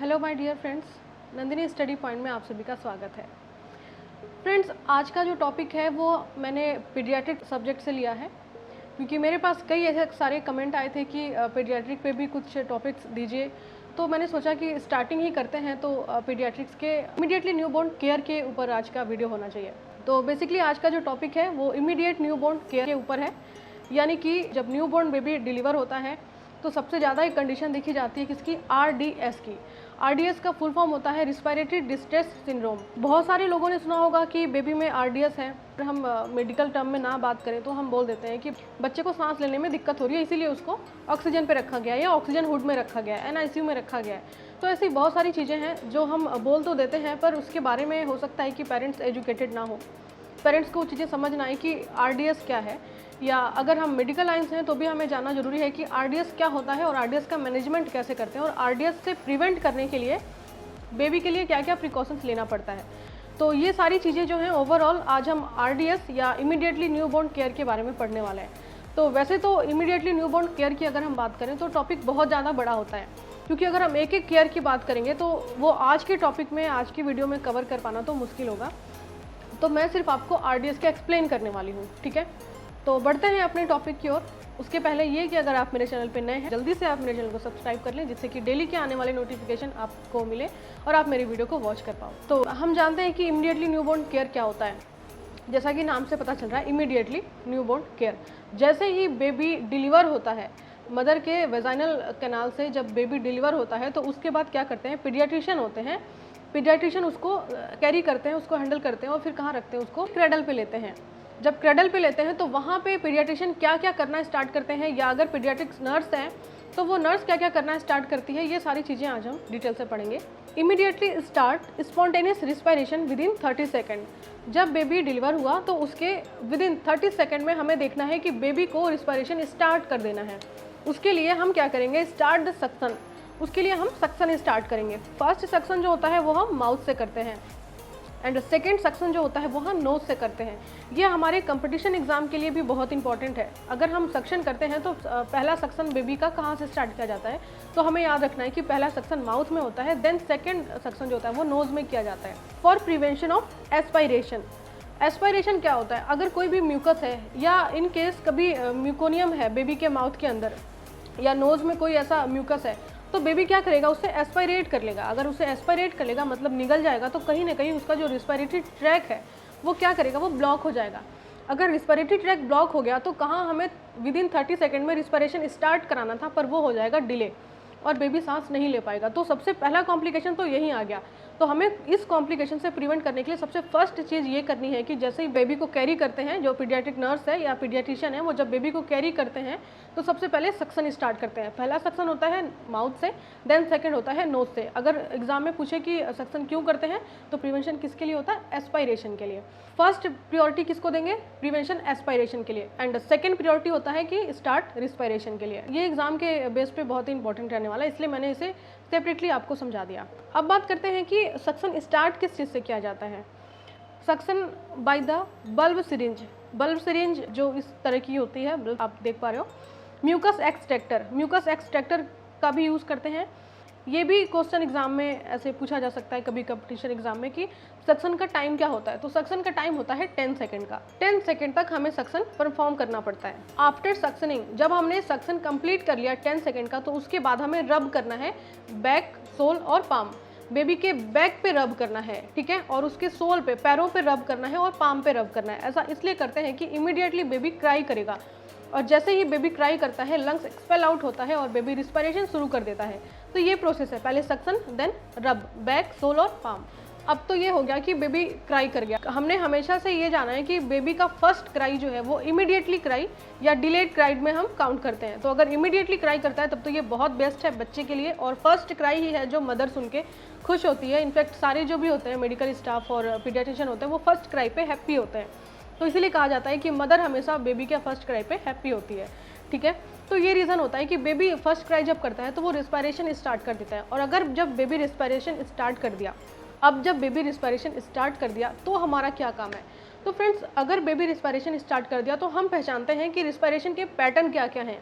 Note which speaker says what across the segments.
Speaker 1: Hello my dear friends, Nandini study point में आप सभी का स्वागत है। फ्रेंड्स, आज का जो टॉपिक है वो मैंने पीडियाट्रिक सब्जेक्ट से लिया है, क्योंकि मेरे पास कई ऐसे सारे कमेंट आए थे कि पीडियाट्रिक पे भी कुछ टॉपिक्स दीजिए। तो मैंने सोचा कि स्टार्टिंग ही करते हैं, तो पीडियाट्रिक्स के इमीडिएटली न्यूबॉर्न केयर के ऊपर आज का वीडियो होना चाहिए। तो बेसिकली आज का जो टॉपिक है वो इमीडिएट न्यूबॉर्न केयर के ऊपर है, यानी कि जब न्यूबॉर्न बेबी डिलीवर होता है तो सबसे ज़्यादा एक कंडीशन देखी जाती है किसकी, RDS की। RDS का फुल फॉर्म होता है रिस्पिरेटरी डिस्ट्रेस सिंड्रोम। बहुत सारे लोगों ने सुना होगा कि बेबी में RDS है। हम मेडिकल टर्म में ना बात करें तो हम बोल देते हैं कि बच्चे को सांस लेने में दिक्कत हो रही है, इसीलिए उसको ऑक्सीजन पे रखा गया है या ऑक्सीजन हुड में रखा गया है, NICU में रखा गया है। तो ऐसी बहुत सारी चीज़ें हैं जो हम बोल तो देते हैं, पर उसके बारे में हो सकता है कि पेरेंट्स एजुकेटेड ना हो, पेरेंट्स को चीज़ें समझ ना आए कि RDS क्या है, या अगर हम मेडिकल लाइन्स हैं तो भी हमें जानना जरूरी है कि RDS क्या होता है और RDS का मैनेजमेंट कैसे करते हैं, और RDS से प्रिवेंट करने के लिए बेबी के लिए क्या क्या प्रिकॉशंस लेना पड़ता है। तो ये सारी चीज़ें जो हैं ओवरऑल आज हम RDS या इमीडिएटली न्यूबॉर्न केयर के बारे में पढ़ने वाले हैं। तो वैसे तो इमीडिएटली न्यूबॉर्न केयर की अगर हम बात करें तो टॉपिक बहुत ज़्यादा बड़ा होता है, क्योंकि अगर हम एक एक केयर की बात करेंगे तो वो आज के टॉपिक में, आज की वीडियो में कवर कर पाना तो मुश्किल होगा। तो मैं सिर्फ आपको RDS का एक्सप्लेन करने वाली हूँ, ठीक है। तो बढ़ते हैं अपने टॉपिक की ओर। उसके पहले ये कि अगर आप मेरे चैनल पे नए हैं, जल्दी से आप मेरे चैनल को सब्सक्राइब कर लें, जिससे कि डेली के आने वाले नोटिफिकेशन आपको मिले और आप मेरी वीडियो को वॉच कर पाओ। तो हम जानते हैं कि इमीडिएटली न्यूबॉर्न केयर क्या होता है। जैसा कि नाम से पता चल रहा है, इमीडिएटली न्यूबॉर्न केयर, जैसे ही बेबी डिलीवर होता है मदर के वेजाइनल कैनाल से, जब बेबी डिलीवर होता है तो उसके बाद क्या करते हैं, पीडियाट्रिशियन होते हैं, पीडियाट्रिशियन उसको कैरी करते हैं, उसको हैंडल करते हैं और फिर कहाँ रखते हैं, उसको क्रेडल पे लेते हैं। जब क्रेडल पे लेते हैं तो वहाँ पे पीडियाट्रिशियन क्या क्या करना स्टार्ट करते हैं, या अगर पीडियाट्रिक्स नर्स हैं तो वो नर्स क्या क्या करना स्टार्ट करती है, ये सारी चीज़ें आज हम डिटेल से पढ़ेंगे। Immediately start spontaneous respiration within 30 second. जब बेबी डिलीवर हुआ तो उसके विदिन 30 सेकेंड में हमें देखना है कि बेबी को रिस्पायरेशन स्टार्ट कर देना है। उसके लिए हम क्या करेंगे, स्टार्ट द सक्शन। उसके लिए हम सक्शन स्टार्ट करेंगे। फर्स्ट सक्शन जो होता है वो हम माउथ से करते हैं, एंड सेकेंड सक्शन जो होता है वो हम नोज से करते हैं। ये हमारे कंपटीशन एग्जाम के लिए भी बहुत इंपॉर्टेंट है। अगर हम सक्शन करते हैं तो पहला सक्शन बेबी का कहाँ से स्टार्ट किया जाता है, तो हमें याद रखना है कि पहला सक्शन माउथ में होता है, देन सेकेंड सक्शन जो होता है वो नोज में किया जाता है। For prevention of aspiration. Aspiration क्या होता है, अगर कोई भी म्यूकस है या इन केस कभी म्यूकोनियम है बेबी के माउथ के अंदर या नोज में कोई ऐसा म्यूकस है, तो बेबी क्या करेगा, उससे एस्पायरेट कर लेगा। अगर उसे एस्पायरेट कर लेगा मतलब निगल जाएगा, तो कहीं ना कहीं उसका जो रिस्पिरेटरी ट्रैक है वो क्या करेगा, वो ब्लॉक हो जाएगा। अगर रिस्पिरेटरी ट्रैक ब्लॉक हो गया तो कहाँ हमें विदिन 30 सेकेंड में रिस्पिरेशन स्टार्ट कराना था, पर वो हो जाएगा डिले और बेबी सांस नहीं ले पाएगा। तो सबसे पहला कॉम्प्लिकेशन तो यही आ गया। तो हमें इस कॉम्प्लिकेशन से प्रिवेंट करने के लिए सबसे फर्स्ट चीज़ ये करनी है कि जैसे ही बेबी को कैरी करते हैं, जो पीडियाट्रिक नर्स है या पीडियाट्रिशियन है, वो जब बेबी को कैरी करते हैं तो सबसे पहले सक्शन स्टार्ट करते हैं। पहला सक्शन होता है माउथ से, देन सेकंड होता है नोज से। अगर एग्जाम में पूछे कि सक्शन क्यों करते हैं, तो प्रिवेंशन किसके लिए होता है, एस्पायरेशन के लिए। फर्स्ट प्रियोरिटी किसको देंगे, प्रिवेंशन एस्पायरेशन के लिए, एंड सेकंड प्रियोरिटी होता है कि स्टार्ट रिस्पायरेशन के लिए। ये एग्जाम के बेस पे बहुत ही इंपॉर्टेंट रहने वाला है, इसलिए मैंने इसे सेपरेटली आपको समझा दिया। अब बात करते हैं कि सक्शन स्टार्ट किस चीज़ से किया जाता है। Suction by the bulb syringe. Bulb syringe जो इस तरह की होती है, आप देख पा रहे हो। म्यूकस एक्सट्रैक्टर, म्यूकस एक्सट्रैक्टर का भी यूज़ करते हैं। ये भी क्वेश्चन एग्जाम में ऐसे पूछा जा सकता है कभी कंपटीशन एग्जाम में कि सक्शन का टाइम क्या होता है। तो सक्शन का टाइम होता है 10 सेकंड का। 10 सेकंड तक हमें सक्शन परफॉर्म करना पड़ता है। आफ्टर सक्शनिंग, जब हमने सक्शन कंप्लीट कर लिया 10 सेकंड का, तो उसके बाद हमें रब करना है बैक, सोल और पाम। बेबी के बैक पे रब करना है, ठीक है, और उसके सोल पे, पैरों पे रब करना है और पाम पे रब करना है। ऐसा इसलिए करते हैं कि इमीडिएटली बेबी क्राई करेगा, और जैसे ही बेबी क्राई करता है लंग्स एक्सपेल आउट होता है और बेबी रिस्पिरेशन शुरू कर देता है। तो ये प्रोसेस है, पहले सक्शन देन रब, बैक, सोल और पाम। अब तो ये हो गया कि बेबी क्राई कर गया। हमने हमेशा से ये जाना है कि बेबी का फर्स्ट क्राई जो है वो इमीडिएटली क्राई या डिलेड क्राई में हम काउंट करते हैं। तो अगर इमीडिएटली क्राई करता है तब तो ये बहुत बेस्ट है बच्चे के लिए, और फर्स्ट क्राई ही है जो मदर सुन के खुश होती है। इनफैक्ट सारे जो भी होते हैं मेडिकल स्टाफ और पीडियाट्रिशियन होते हैं वो फर्स्ट क्राई पे हैप्पी होते हैं। तो इसीलिए कहा जाता है कि मदर हमेशा बेबी के फर्स्ट क्राई पे हैप्पी होती है, ठीक है। तो ये रीज़न होता है कि बेबी फर्स्ट क्राई जब करता है तो वो रिस्पिरेशन स्टार्ट कर देता है। और अगर जब बेबी रिस्पिरेशन स्टार्ट कर दिया, अब जब बेबी रिस्पिरेशन स्टार्ट कर दिया तो हमारा क्या काम है। तो फ्रेंड्स, अगर बेबी रिस्पिरेशन स्टार्ट कर दिया तो हम पहचानते हैं कि रिस्पिरेशन के पैटर्न क्या क्या हैं।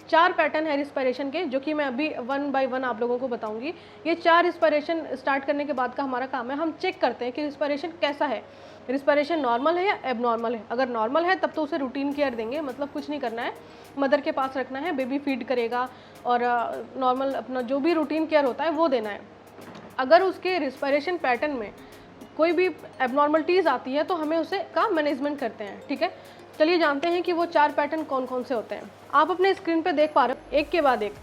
Speaker 1: 4 पैटर्न है रिस्पायरेशन के, जो कि मैं अभी वन बाय वन आप लोगों को बताऊंगी। ये 4 रिस्पायरेशन स्टार्ट करने के बाद का हमारा काम है, हम चेक करते हैं कि रिस्पायरेशन कैसा है, रिस्पायरेशन नॉर्मल है या एबनॉर्मल है। अगर नॉर्मल है तब तो उसे रूटीन केयर देंगे, मतलब कुछ नहीं करना है, मदर के पास रखना है, बेबी फीड करेगा और नॉर्मल अपना जो भी रूटीन केयर होता है वो देना है। अगर उसके रिस्पायरेशन पैटर्न में कोई भी एबनॉर्मलिटीज़ आती है तो हमें उसे का मैनेजमेंट करते हैं, ठीक है। चलिए जानते हैं कि वो 4 पैटर्न कौन कौन से होते हैं। आप अपने स्क्रीन पे देख पा रहे हो एक के बाद एक।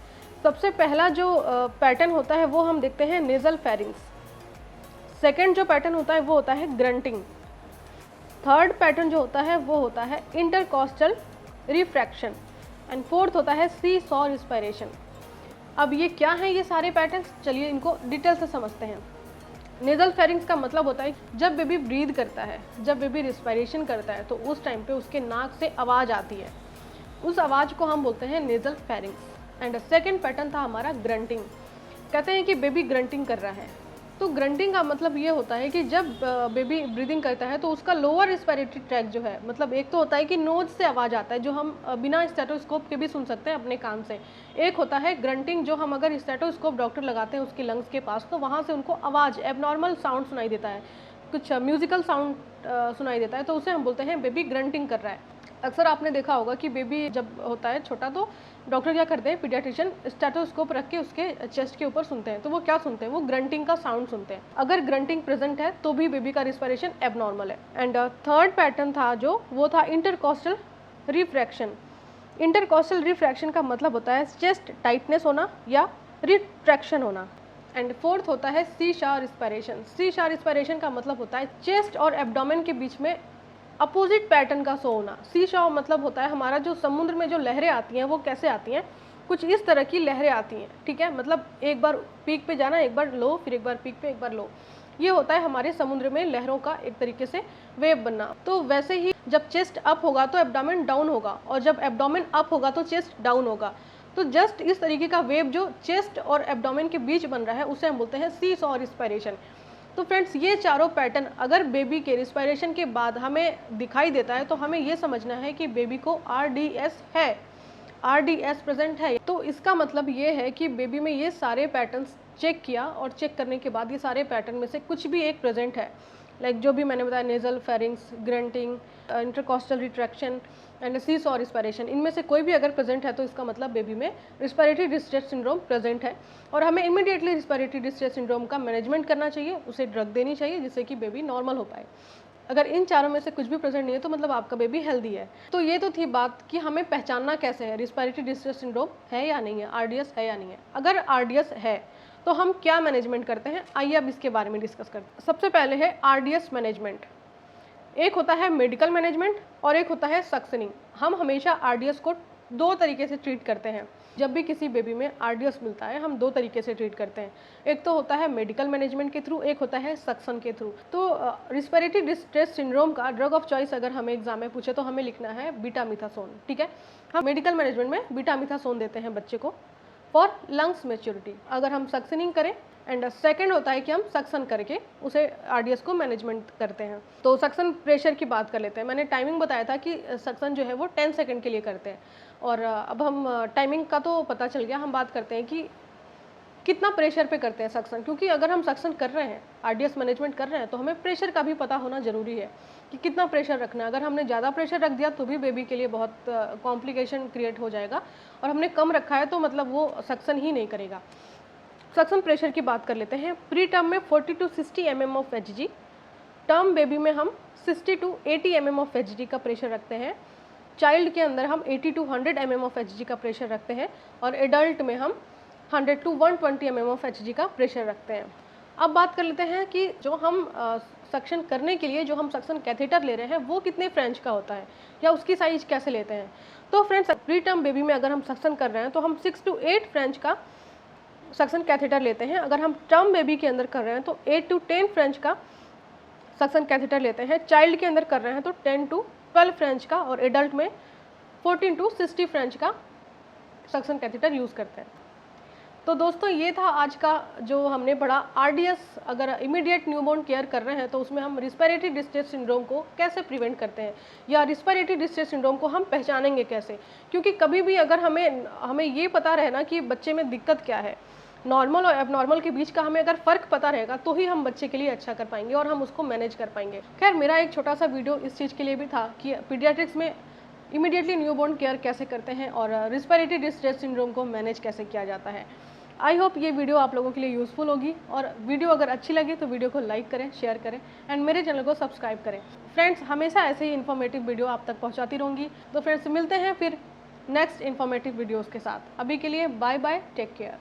Speaker 1: सबसे पहला जो पैटर्न होता है वो हम देखते हैं नेजल फेरिंग्स। सेकंड जो पैटर्न होता है वो होता है ग्रंटिंग। थर्ड पैटर्न जो होता है वो होता है इंटरकॉस्टल रिफ्रैक्शन एंड फोर्थ होता है सी सॉ रिस्पायरेशन। अब ये क्या है ये सारे पैटर्न्स, चलिए इनको डिटेल से समझते हैं। नेजल फेरिंग्स का मतलब होता है जब बेबी ब्रीद करता है, जब बेबी रिस्पायरेशन करता है तो उस टाइम पे उसके नाक से आवाज़ आती है, उस आवाज़ को हम बोलते हैं nasal pharynx. And second pattern था हमारा ग्रंटिंग। कहते हैं कि बेबी ग्रंटिंग कर रहा है, तो ग्रंटिंग का मतलब ये होता है कि जब बेबी ब्रीदिंग करता है तो उसका लोअर रिस्पायरेटरी ट्रैक जो है, मतलब एक तो होता है कि नोज से आवाज़ आता है जो हम बिना स्टेथोस्कोप के भी सुन सकते हैं अपने कान से। एक होता है ग्रंटिंग जो हम अगर स्टेथोस्कोप डॉक्टर लगाते हैं उसके लंग्स के पास तो वहाँ से उनको आवाज़ एबनॉर्मल साउंड सुनाई देता है, कुछ म्यूजिकल साउंड सुनाई देता है, तो उसे हम बोलते हैं बेबी ग्रंटिंग कर रहा है। अक्सर आपने देखा होगा कि बेबी जब होता है छोटा तो डॉक्टर क्या करते हैं, पीडियाट्रिशियन स्टेथोस्कोप रख के उसके चेस्ट के ऊपर सुनते हैं, तो वो क्या सुनते हैं, वो ग्रंटिंग का साउंड सुनते हैं। अगर ग्रंटिंग प्रेजेंट है तो भी बेबी का रिस्पायरेशन एबनॉर्मल है। एंड थर्ड पैटर्न था जो वो था इंटरकॉस्टल रिफ्रैक्शन। इंटरकॉस्टल रिफ्रैक्शन का मतलब होता है चेस्ट टाइटनेस होना या रिट्रैक्शन होना। एंड फोर्थ होता है सी शॉ रिस्पायरेशन। सी शॉ रिस्पायरेशन का मतलब होता है चेस्ट और एब्डोमेन के बीच में अपोजिट पैटर्न का शो होना। सी शॉ मतलब होता है हमारा जो समुद्र में जो लहरें आती हैं वो कैसे आती हैं, कुछ इस तरह की लहरें आती हैं, ठीक है। मतलब एक बार पीक पे जाना, एक बार लो, फिर एक बार पीक पे, एक बार लो। ये होता है हमारे समुद्र में लहरों का एक तरीके से वेव बनना। तो वैसे ही जब चेस्ट अप होगा तो एब्डोमेन डाउन होगा, और जब एब्डोमेन अप होगा तो चेस्ट डाउन होगा। तो जस्ट इस तरीके का वेव जो चेस्ट और एब्डोमेन के बीच बन रहा है उसे हम बोलते हैं सी शॉ रिस्पायरेशन। तो फ्रेंड्स ये चारों पैटर्न अगर बेबी के रिस्पायरेशन के बाद हमें दिखाई देता है तो हमें ये समझना है कि बेबी को आरडीएस है, आरडीएस प्रेजेंट है। तो इसका मतलब ये है कि बेबी में ये सारे पैटर्न्स चेक किया और चेक करने के बाद ये सारे पैटर्न में से कुछ भी एक प्रेजेंट है, लाइक जो भी मैंने बताया nasal flarings, grunting, intercostal retraction and seesaw respiration, इनमें से कोई भी अगर प्रेजेंट है तो इसका मतलब बेबी में रिस्पायरेटरी डिस्ट्रेस सिंड्रोम प्रेजेंट है और हमें इमीडिएटली रिस्पायरेटरी डिस्ट्रेस सिंड्रोम का मैनेजमेंट करना चाहिए, उसे ड्रग देनी चाहिए जिससे कि बेबी नॉर्मल हो पाए। अगर इन चारों में से कुछ भी प्रेजेंट नहीं है तो मतलब आपका बेबी हेल्दी है। तो ये तो थी बात कि हमें पहचानना कैसे है रिस्पायरेटरी डिस्ट्रेस सिंड्रोम है या नहीं है, आरडीएस है या नहीं है। अगर आरडीएस है तो हम क्या मैनेजमेंट करते हैं, आइए अब इसके बारे में डिस्कस करते हैं। सबसे पहले है आरडीएस मैनेजमेंट। एक होता है मेडिकल मैनेजमेंट और एक होता है सक्शनिंग। हम हमेशा आरडीएस को दो तरीके से ट्रीट करते हैं। जब भी किसी बेबी में आरडीएस मिलता है हम दो तरीके से ट्रीट करते हैं, एक तो होता है मेडिकल मैनेजमेंट के थ्रू, एक होता है सक्शन के थ्रू। तो रिस्पायरेटरी डिस्ट्रेस सिंड्रोम का ड्रग ऑफ चॉइस अगर हमें एग्जाम में पूछे तो हमें लिखना है बीटामिथासोन, ठीक है। हम मेडिकल मैनेजमेंट में बीटामिथासोन देते हैं बच्चे को फॉर लंग्स मैच्योरिटी अगर हम सक्शनिंग करें। एंड सेकंड होता है कि हम सक्शन करके उसे आरडीएस को मैनेजमेंट करते हैं। तो सक्शन प्रेशर की बात कर लेते हैं। मैंने टाइमिंग बताया था कि सक्शन जो है वो 10 सेकंड के लिए करते हैं, और अब हम टाइमिंग का तो पता चल गया, हम बात करते हैं कि कितना प्रेशर पे करते हैं सक्शन। क्योंकि अगर हम सक्शन कर रहे हैं, आरडीएस मैनेजमेंट कर रहे हैं, तो हमें प्रेशर का भी पता होना जरूरी है कि कितना प्रेशर रखना है। अगर हमने ज़्यादा प्रेशर रख दिया तो भी बेबी के लिए बहुत कॉम्प्लिकेशन क्रिएट हो जाएगा, और हमने कम रखा है तो मतलब वो सक्शन ही नहीं करेगा। सक्शन प्रेशर की बात कर लेते हैं। प्री टर्म में 40 to 60 mm of Hg, term baby में हम 60 to 80 mm ऑफ एचजी का प्रेशर रखते हैं, चाइल्ड के अंदर हम 80 to 100 mm ऑफ एचजी का प्रेशर रखते हैं, और एडल्ट में हम 100 to 120 mm ऑफ एचजी का प्रेशर रखते हैं। अब बात कर लेते हैं कि जो हम सक्शन करने के लिए जो हम सक्शन कैथेटर ले रहे हैं वो कितने फ्रेंच का होता है या उसकी साइज कैसे लेते हैं। तो फ्रेंड्स प्री टर्म बेबी में अगर हम सक्शन कर रहे हैं तो हम 6 to 8 फ्रेंच का सक्शन कैथेटर लेते हैं। अगर हम टर्म बेबी के अंदर कर रहे हैं तो 8 to 10 फ्रेंच का सक्शन कैथेटर लेते हैं। चाइल्ड के अंदर कर रहे हैं तो 10 to 12 फ्रेंच का, और एडल्ट में 14 to 60 फ्रेंच का सक्शन कैथेटर यूज़ करते हैं। तो दोस्तों ये था आज का जो हमने पढ़ा आरडीएस। अगर इमीडिएट न्यूबॉर्न केयर कर रहे हैं तो उसमें हम रिस्पिरेटरी डिस्ट्रेस सिंड्रोम को कैसे प्रिवेंट करते हैं, या रिस्पिरेटरी डिस्ट्रेस सिंड्रोम को हम पहचानेंगे कैसे। क्योंकि कभी भी अगर हमें ये पता रहे ना कि बच्चे में दिक्कत क्या है, नॉर्मल और एबनॉर्मल के बीच का हमें अगर फ़र्क पता रहेगा तो ही हम बच्चे के लिए अच्छा कर पाएंगे और हम उसको मैनेज कर पाएंगे। खैर, मेरा एक छोटा सा वीडियो इस चीज़ के लिए भी था कि पीडियाट्रिक्स में इमीडिएटली न्यूबॉर्न केयर कैसे करते हैं और रिस्पिरेटरी डिस्ट्रेस सिंड्रोम को मैनेज कैसे किया जाता है। आई होप ये वीडियो आप लोगों के लिए यूज़फुल होगी, और वीडियो अगर अच्छी लगे तो वीडियो को लाइक करें, शेयर करें एंड मेरे चैनल को सब्सक्राइब करें। फ्रेंड्स, हमेशा ऐसे ही इन्फॉर्मेटिव वीडियो आप तक पहुंचाती रहूँगी। तो फ्रेंड्स, मिलते हैं फिर नेक्स्ट इन्फॉर्मेटिव वीडियोज़ के साथ। अभी के लिए बाय बाय, टेक केयर।